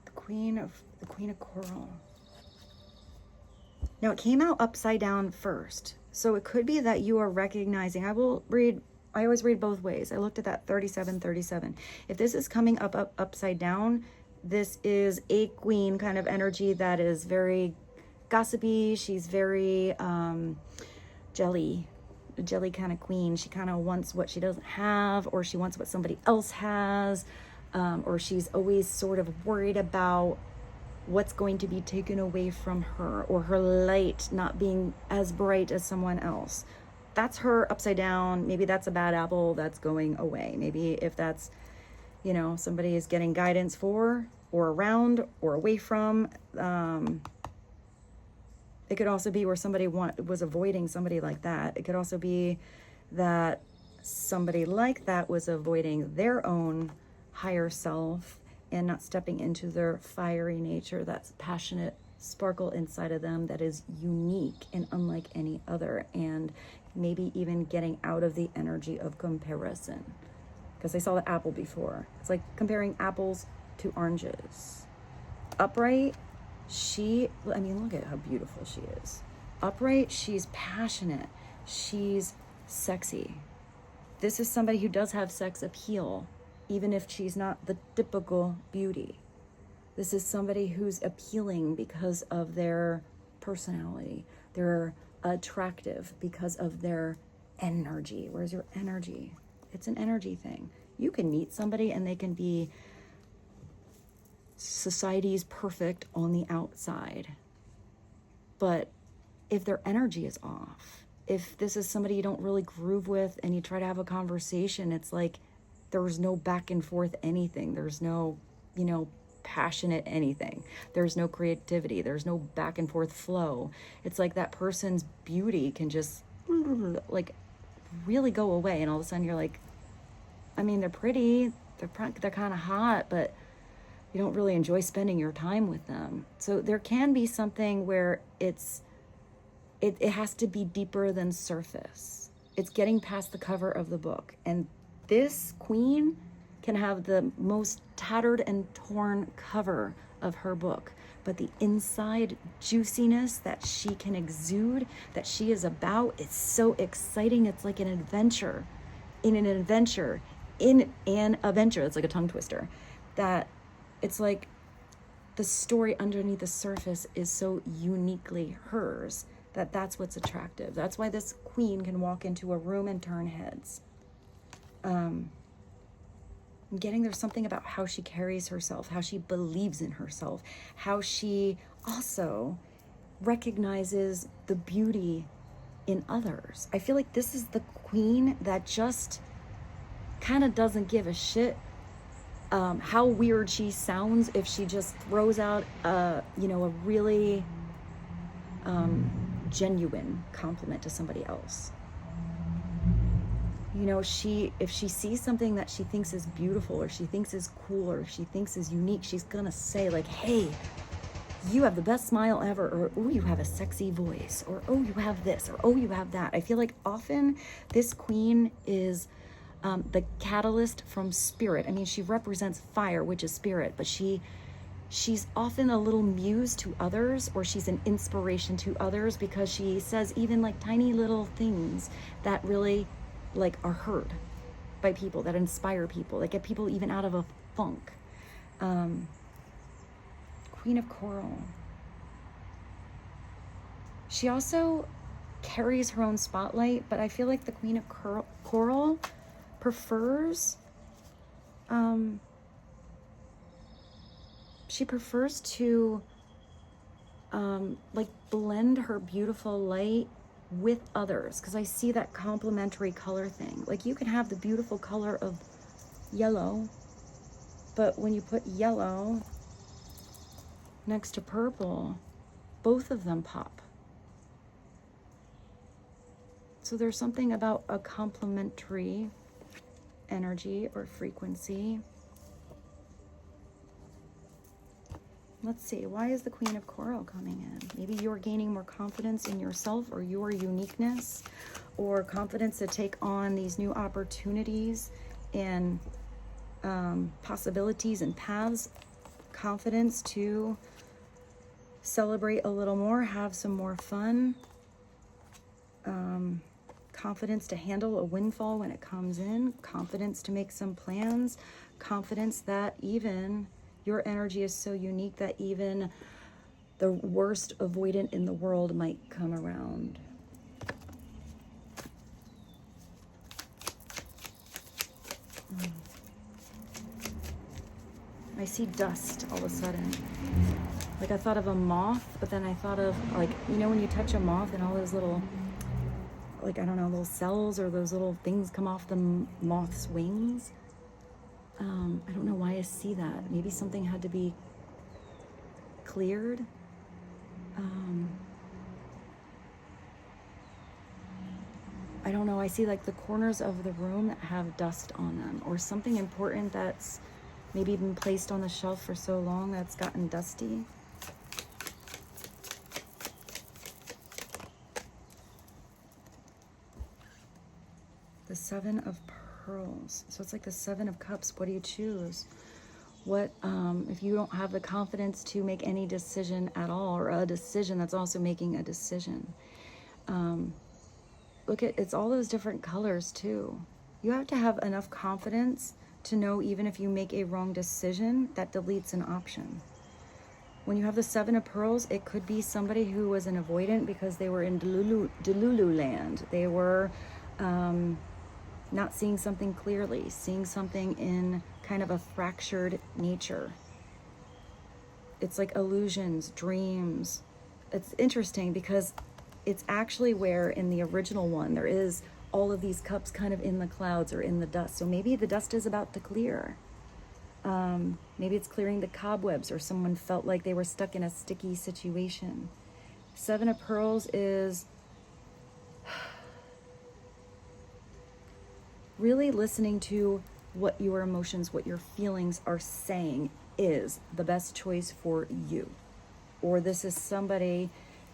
The Queen of Coral. Now it came out upside down first. So it could be that you are recognizing, I always read both ways. I looked at that 37. If this is coming upside down, this is a queen kind of energy that is very gossipy. She's very jelly kind of queen. She kind of wants what she doesn't have, or she wants what somebody else has, or she's always sort of worried about what's going to be taken away from her, or her light not being as bright as someone else. That's her upside down. Maybe that's a bad apple that's going away. Maybe if that's, somebody is getting guidance for, or around, or away from. It could also be where somebody was avoiding somebody like that. It could also be that somebody like that was avoiding their own higher self and not stepping into their fiery nature, that passionate sparkle inside of them that is unique and unlike any other, and maybe even getting out of the energy of comparison. Because I saw the apple before. It's like comparing apples to oranges. Upright, look at how beautiful she is. Upright, she's passionate. She's sexy. This is somebody who does have sex appeal, even if she's not the typical beauty. This is somebody who's appealing because of their personality. They're attractive because of their energy. Where's your energy? It's an energy thing. You can meet somebody and they can be society's perfect on the outside. But if their energy is off, if this is somebody you don't really groove with and you try to have a conversation, it's like there's no back and forth anything. There's no, passionate anything. There's no creativity. There's no back and forth flow. It's like that person's beauty can just like really go away, and all of a sudden you're like, they're pretty, they're kind of hot, but you don't really enjoy spending your time with them. So there can be something where it has to be deeper than surface. It's getting past the cover of the book. And this queen can have the most tattered and torn cover of her book, but the inside juiciness that she can exude, that she is about, it's so exciting. It's like an adventure in an adventure in an adventure. It's like a tongue twister. That it's like the story underneath the surface is so uniquely hers that's what's attractive. That's why this queen can walk into a room and turn heads. I'm getting there's something about how she carries herself, how she believes in herself, how she also recognizes the beauty in others. I feel like this is the queen that just kind of doesn't give a shit how weird she sounds if she just throws out a really genuine compliment to somebody else. If she sees something that she thinks is beautiful, or she thinks is cool, or she thinks is unique, she's gonna say like, hey, you have the best smile ever, or oh, you have a sexy voice, or oh, you have this, or oh, you have that. I feel like often this queen is the catalyst from spirit. I mean, she represents fire, which is spirit, but she's often a little muse to others, or she's an inspiration to others, because she says even like tiny little things that really like are heard by people, that inspire people, that get people even out of a funk. Queen of Coral. She also carries her own spotlight, but I feel like the Queen of Coral prefers she prefers to like blend her beautiful light with others, because I see that complementary color thing. Like you can have the beautiful color of yellow, but when you put yellow next to purple, both of them pop. So there's something about a complementary energy or frequency. Let's see, why is the Queen of Coral coming in? Maybe you're gaining more confidence in yourself or your uniqueness, or confidence to take on these new opportunities and possibilities and paths. Confidence to celebrate a little more, have some more fun. Confidence to handle a windfall when it comes in. Confidence to make some plans. Confidence that even your energy is so unique that even the worst avoidant in the world might come around. I see dust all of a sudden. Like I thought of a moth, but then I thought of like, when you touch a moth and all those little, like, I don't know, little cells or those little things come off the moth's wings. I don't know why I see that. Maybe something had to be cleared. I don't know. I see like the corners of the room that have dust on them, or something important that's maybe been placed on the shelf for so long that's gotten dusty. The Seven of Pearls. So it's like the Seven of Cups. What do you choose? What if you don't have the confidence to make any decision at all, or a decision that's also making a decision? Look at, it's all those different colors too. You have to have enough confidence to know even if you make a wrong decision, that deletes an option. When you have the Seven of Pearls, it could be somebody who was an avoidant because they were in Delulu land. They were not seeing something clearly, seeing something in kind of a fractured nature. It's like illusions, dreams. It's interesting because it's actually where in the original one there is all of these cups kind of in the clouds or in the dust. So maybe the dust is about to clear. Maybe it's clearing the cobwebs, or someone felt like they were stuck in a sticky situation. Seven of Pearls is really listening to what your emotions, what your feelings are saying is the best choice for you. Or this is somebody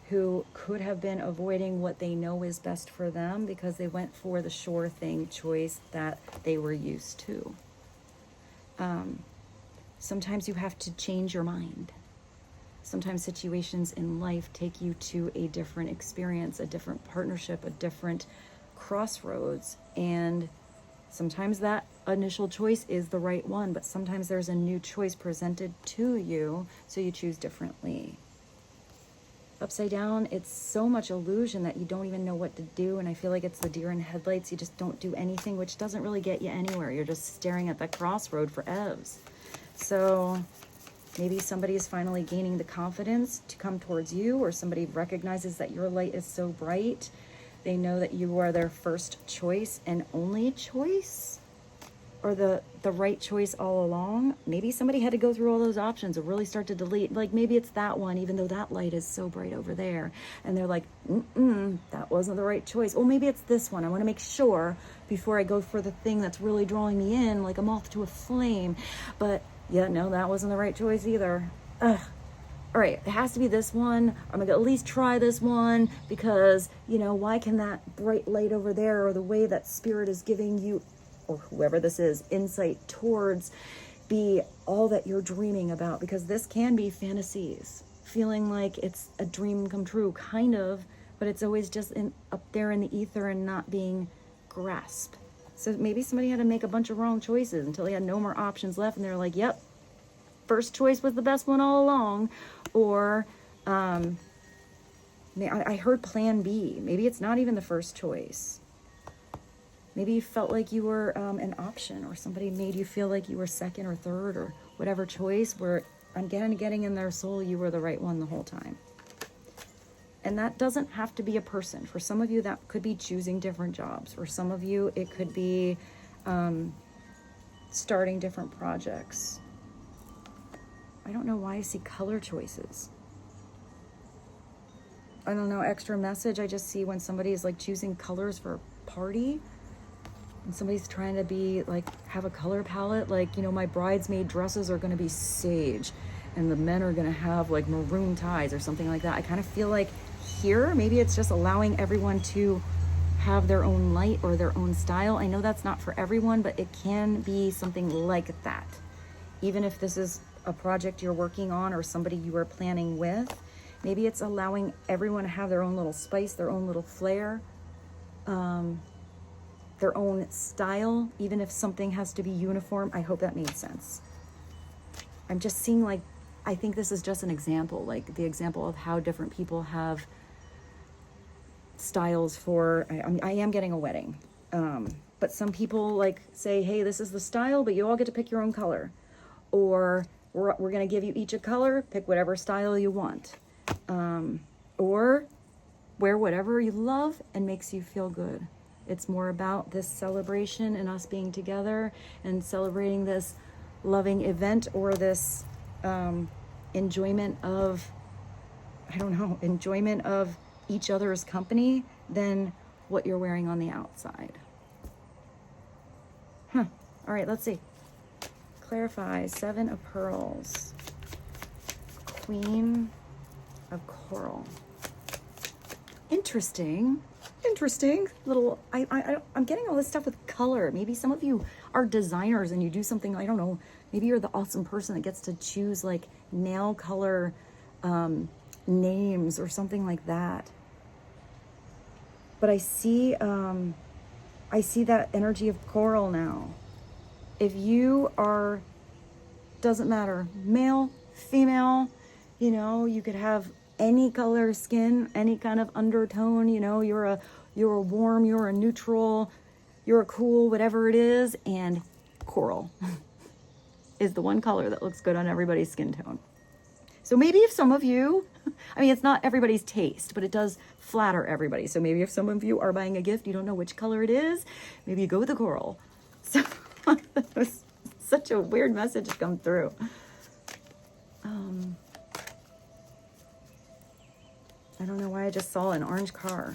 who could have been avoiding what they know is best for them because they went for the sure thing choice that they were used to. Sometimes you have to change your mind. Sometimes situations in life take you to a different experience, a different partnership, a different crossroads. And sometimes that initial choice is the right one, but sometimes there's a new choice presented to you, so you choose differently. Upside down, it's so much illusion that you don't even know what to do, and I feel like it's the deer in headlights. You just don't do anything, which doesn't really get you anywhere. You're just staring at that crossroad for evs. So maybe somebody is finally gaining the confidence to come towards you, or somebody recognizes that your light is so bright. They know that you are their first choice and only choice, or the right choice all along. Maybe somebody had to go through all those options or really start to delete. Like maybe it's that one, even though that light is so bright over there. And they're like, that wasn't the right choice. Well, maybe it's this one. I want to make sure before I go for the thing that's really drawing me in, like a moth to a flame. But yeah, no, that wasn't the right choice either. Ugh. All right, it has to be this one. I'm gonna at least try this one because, you know, why can that bright light over there, or the way that spirit is giving you, or whoever this is, insight towards, be all that you're dreaming about? Because this can be fantasies, feeling like it's a dream come true, kind of, but it's always just up there in the ether and not being grasped. So maybe somebody had to make a bunch of wrong choices until they had no more options left, and they're like, yep, first choice was the best one all along. Or I heard plan B. Maybe it's not even the first choice. Maybe you felt like you were an option, or somebody made you feel like you were second or third, or whatever choice, where I'm getting in their soul, you were the right one the whole time. And that doesn't have to be a person. For some of you, that could be choosing different jobs. For some of you, it could be starting different projects. I don't know why I see color choices. I don't know, extra message. I just see when somebody is like choosing colors for a party, and somebody's trying to be like, have a color palette. Like, you know, my bridesmaid dresses are going to be sage, and the men are going to have like maroon ties or something like that. I kind of feel like here, maybe it's just allowing everyone to have their own light or their own style. I know that's not for everyone, but it can be something like that. Even if this is a project you're working on or somebody you are planning with, maybe it's allowing everyone to have their own little spice, their own little flair, their own style, even if something has to be uniform. I hope that made sense. I'm just seeing, like, I think this is just an example, like the example of how different people have styles for, I am getting a wedding. But some people like say, hey, this is the style, but you all get to pick your own color. Or we're going to give you each a color, pick whatever style you want. Or wear whatever you love and makes you feel good. It's more about this celebration and us being together and celebrating this loving event, or this enjoyment of, enjoyment of each other's company, than what you're wearing on the outside. All right, let's see. Clarify. 7 of Pearls. Queen of Coral. Interesting. Little, I'm getting all this stuff with color. Maybe some of you are designers and you do something, I don't know, maybe you're the awesome person that gets to choose like nail color names or something like that. But I see that energy of coral now. If you are, doesn't matter, male, female, you know, you could have any color skin, any kind of undertone, you know, you're a warm, you're a neutral, you're a cool, whatever it is, and coral is the one color that looks good on everybody's skin tone. So maybe if some of you, I mean, it's not everybody's taste, but it does flatter everybody. So maybe if some of you are buying a gift, you don't know which color it is, maybe you go with the coral. So that was such a weird message to come through. I don't know why I just saw an orange car.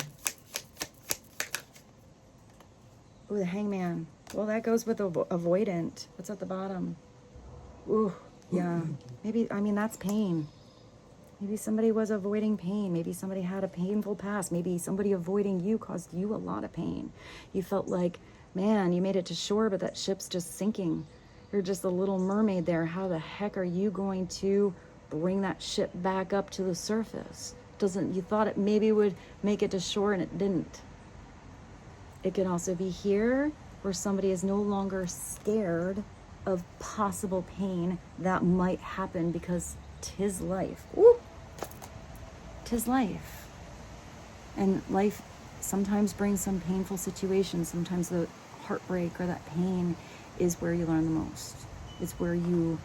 Ooh, the Hangman. Well, that goes with avoidant. What's at the bottom? Ooh, Yeah. Maybe, I mean, that's pain. Maybe somebody was avoiding pain. Maybe somebody had a painful past. Maybe somebody avoiding you caused you a lot of pain. You felt like, man, you made it to shore, but that ship's just sinking. You're just a little mermaid there. How the heck are you going to bring that ship back up to the surface? You thought it maybe would make it to shore and it didn't. It can also be here where somebody is no longer scared of possible pain that might happen because 'tis life. Ooh. 'Tis life. And life sometimes brings some painful situations. Sometimes the heartbreak or that pain is where you learn the most. It's where you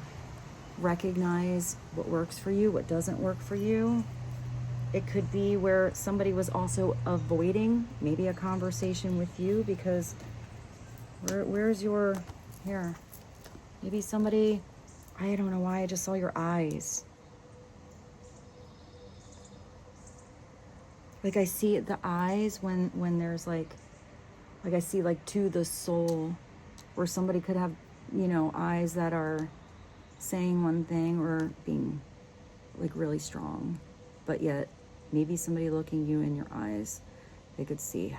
recognize what works for you, what doesn't work for you. It could be where somebody was also avoiding maybe a conversation with you because where's your, here, maybe somebody, I don't know why, I just saw your eyes. Like I see the eyes when there's like I see like to the soul, where somebody could have, you know, eyes that are saying one thing or being like really strong, but yet maybe somebody looking you in your eyes, they could see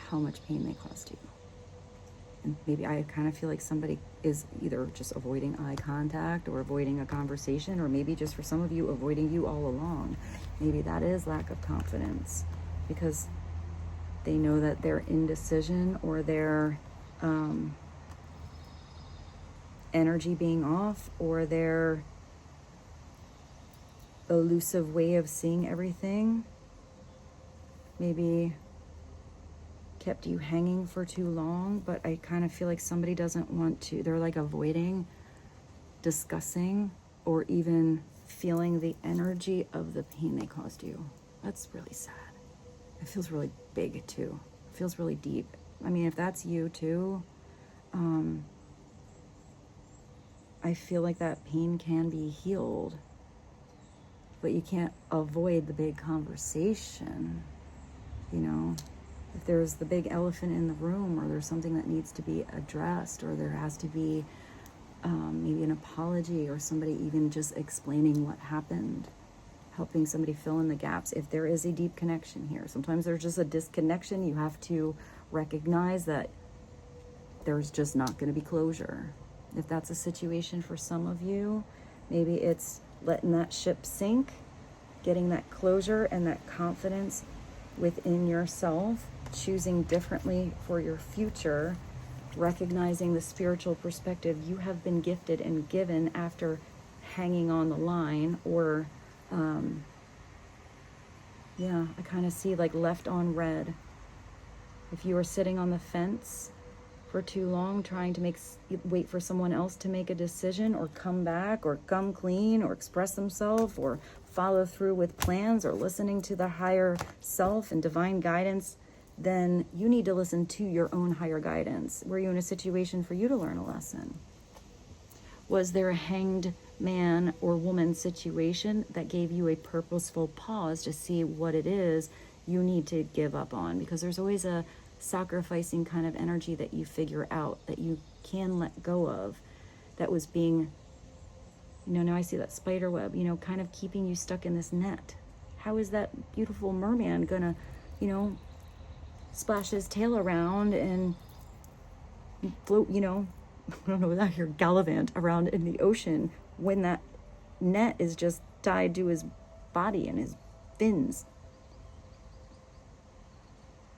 how much pain they caused you. And maybe I kind of feel like somebody is either just avoiding eye contact or avoiding a conversation, or maybe just for some of you, avoiding you all along. Maybe that is lack of confidence because they know that their indecision or their energy being off or their elusive way of seeing everything maybe kept you hanging for too long. But I kind of feel like somebody doesn't want to, they're like avoiding discussing or even feeling the energy of the pain they caused you. That's really sad. It feels really big too. It feels really deep. I mean, if that's you too, I feel like that pain can be healed, but you can't avoid the big conversation, you know? If there's the big elephant in the room, or there's something that needs to be addressed, or there has to be maybe an apology, or somebody even just explaining what happened, helping somebody fill in the gaps. If there is a deep connection here, sometimes there's just a disconnection. You have to recognize that there's just not going to be closure. If that's a situation for some of you, maybe it's letting that ship sink, getting that closure and that confidence within yourself, choosing differently for your future, recognizing the spiritual perspective you have been gifted and given after hanging on the line, or I kind of see like left on red. If you are sitting on the fence for too long, trying to wait for someone else to make a decision or come back or come clean or express themselves or follow through with plans or listening to the higher self and divine guidance, then you need to listen to your own higher guidance. Were you in a situation for you to learn a lesson? Was there a hanged man or woman situation that gave you a purposeful pause to see what it is you need to give up on? Because there's always a sacrificing kind of energy that you figure out, that you can let go of, that was being, now I see that spider web, kind of keeping you stuck in this net. How is that beautiful merman gonna, splash his tail around and float, I don't know, out here gallivant around in the ocean when that net is just tied to his body and his fins?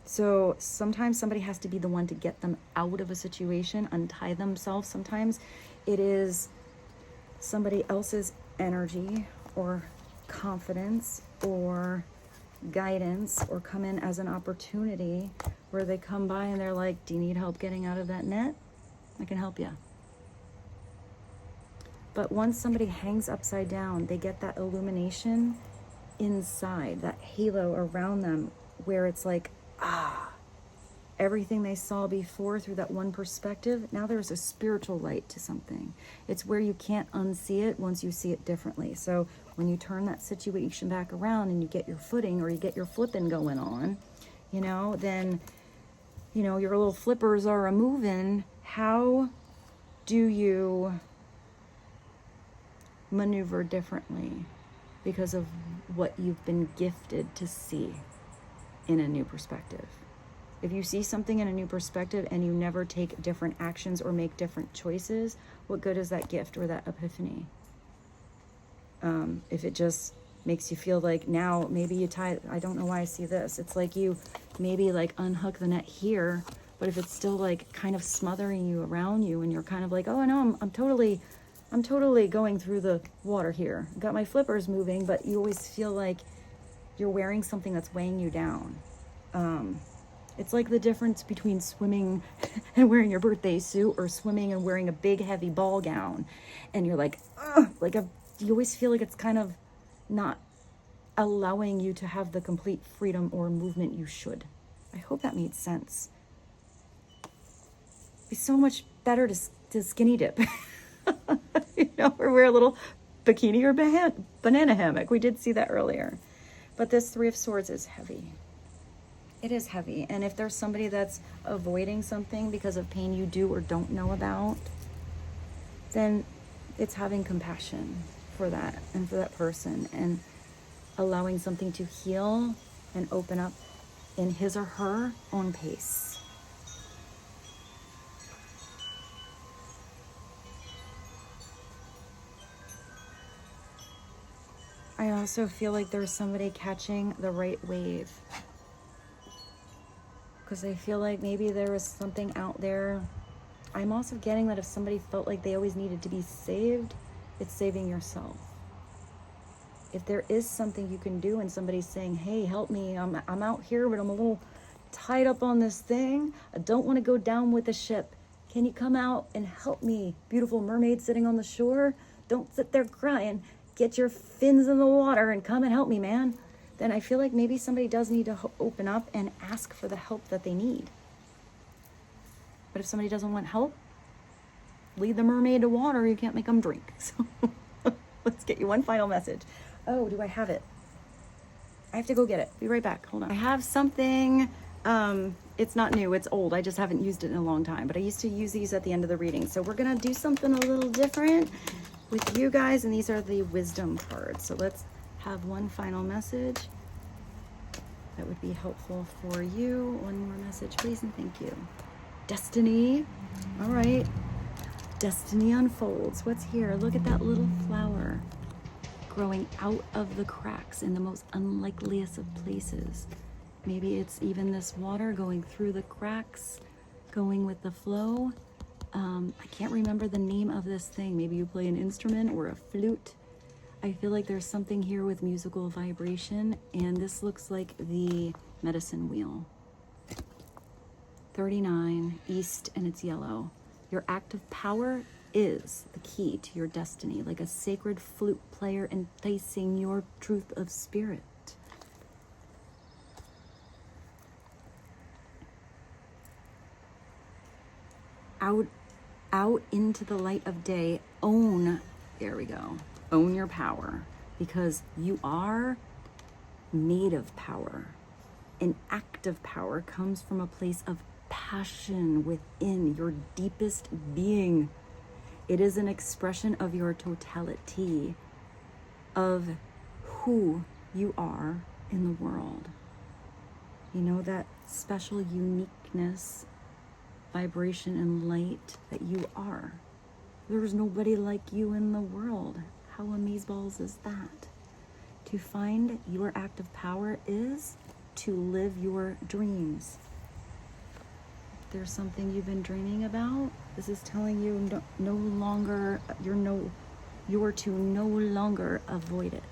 So sometimes somebody has to be the one to get them out of a situation, untie themselves. Sometimes it is somebody else's energy or confidence or guidance, or come in as an opportunity where they come by and they're like, do you need help getting out of that net? I can help you. But once somebody hangs upside down, they get that illumination inside, that halo around them, where it's like, everything they saw before through that one perspective, now there's a spiritual light to something. It's where you can't unsee it once you see it differently. So when you turn that situation back around and you get your footing, or you get your flipping going on, then, your little flippers are a moving. How do you maneuver differently because of what you've been gifted to see in a new perspective. If you see something in a new perspective and you never take different actions or make different choices, what good is that gift or that epiphany? If it just makes you feel like now maybe you tie, I don't know why I see this. It's like you maybe like unhook the net here, but if it's still like kind of smothering you around you and you're kind of like, oh, I know, I'm totally going through the water here. Got my flippers moving, but you always feel like you're wearing something that's weighing you down. It's like the difference between swimming and wearing your birthday suit or swimming and wearing a big heavy ball gown. And you're like, ugh, you always feel like it's kind of not allowing you to have the complete freedom or movement you should. I hope that made sense. It'd be so much better to skinny dip. You know, or wear a little bikini or banana hammock. We did see that earlier. But this Three of Swords is heavy. It is heavy. And if there's somebody that's avoiding something because of pain you do or don't know about, then it's having compassion for that and for that person and allowing something to heal and open up in his or her own pace. I also feel like there's somebody catching the right wave. Because I feel like maybe there was something out there. I'm also getting that if somebody felt like they always needed to be saved, it's saving yourself. If there is something you can do and somebody's saying, hey, help me, I'm out here, but I'm a little tied up on this thing. I don't want to go down with the ship. Can you come out and help me? Beautiful mermaid sitting on the shore. Don't sit there crying. Get your fins in the water and come and help me, man. Then I feel like maybe somebody does need to open up and ask for the help that they need. But if somebody doesn't want help, lead the mermaid to water. You can't make them drink. So let's get you one final message. Oh, do I have it? I have to go get it. Be right back. Hold on. I have something. It's not new. It's old. I just haven't used it in a long time. But I used to use these at the end of the reading. So we're going to do something a little different with you guys. And these are the wisdom cards. So let's have one final message that would be helpful for you. One more message, please, and thank you. Destiny. All right. Destiny unfolds. What's here? Look at that little flower growing out of the cracks in the most unlikeliest of places. Maybe it's even this water going through the cracks, going with the flow. I can't remember the name of this thing. Maybe you play an instrument or a flute. I feel like there's something here with musical vibration, and this looks like the medicine wheel. 39, east, and it's yellow. Your active power is the key to your destiny, like a sacred flute player enticing your truth of spirit. Out into the light of day. Own, there we go. Own your power, because you are made of power. An active power comes from a place of passion within your deepest being. It is an expression of your totality, of who you are in the world. You know, that special uniqueness, vibration, and light that you are. There's nobody like you in the world. How amazeballs is that? To find your active power is to live your dreams. If there's something you've been dreaming about, this is telling you you're to no longer avoid it.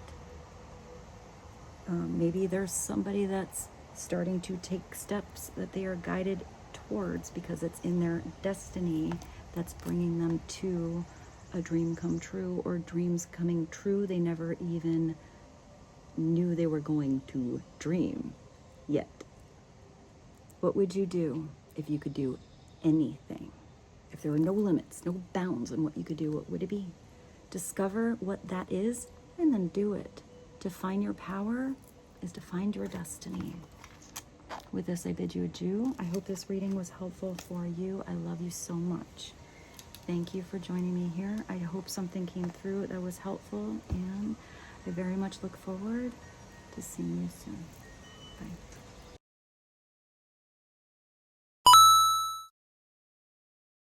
Maybe there's somebody that's starting to take steps that they are guided towards because it's in their destiny that's bringing them to a dream come true, or dreams coming true they never even knew they were going to dream yet. What would you do if you could do anything? If there were no limits, no bounds on what you could do, what would it be? Discover what that is and then do it. To find your power is to find your destiny. With this, I bid you adieu. I hope this reading was helpful for you. I love you so much. Thank you for joining me here. I hope something came through that was helpful, and I very much look forward to seeing you soon. Bye.